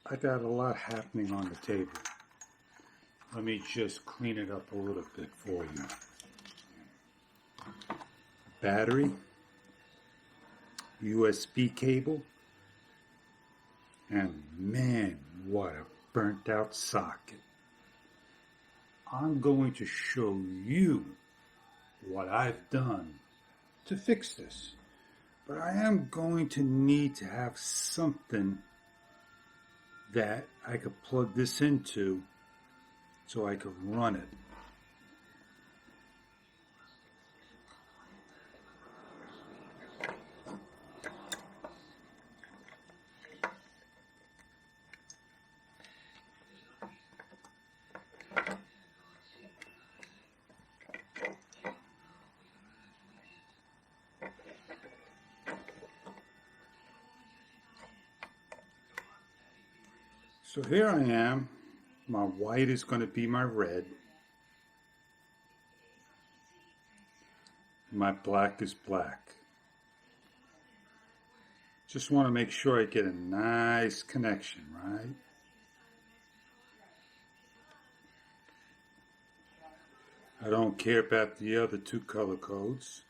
I got a lot happening on the table. Let me just clean it up a little bit for you. Battery, USB cable, and man, what a burnt out socket. I'm going to show you what I've done to fix this. But I am going to need to have something that I could plug this into so I could run it. So here I am. My white is going to be my red. My black is black. Just want to make sure I get a nice connection, right? I don't care about the other two color codes.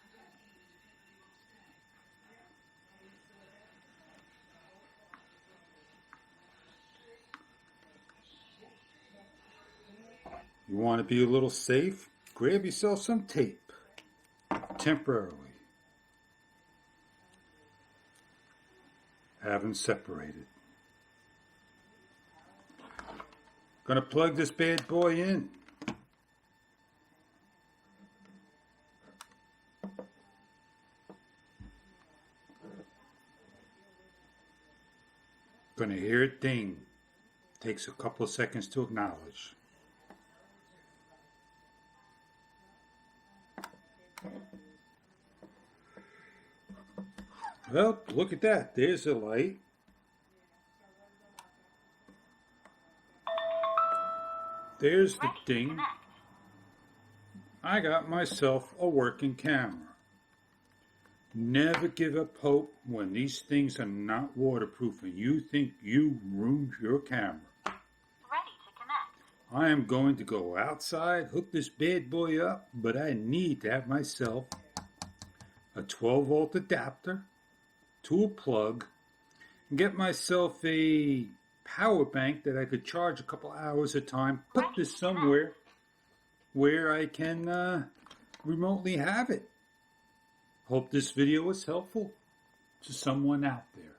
You want to be a little safe? Grab yourself some tape, temporarily. Have them separated. Gonna plug this bad boy in. Gonna hear it ding. Takes a couple of seconds to acknowledge. Well, look at that. There's the light. There's the ding. I got myself a working camera. Never give up hope when these things are not waterproof and you think you ruined your camera. Ready to connect. I am going to go outside, hook this bad boy up, but I need to have myself a 12-volt adapter to a plug and get myself a power bank that I could charge a couple hours at a time. Put this somewhere where I can remotely have it. Hope this video was helpful to someone out there.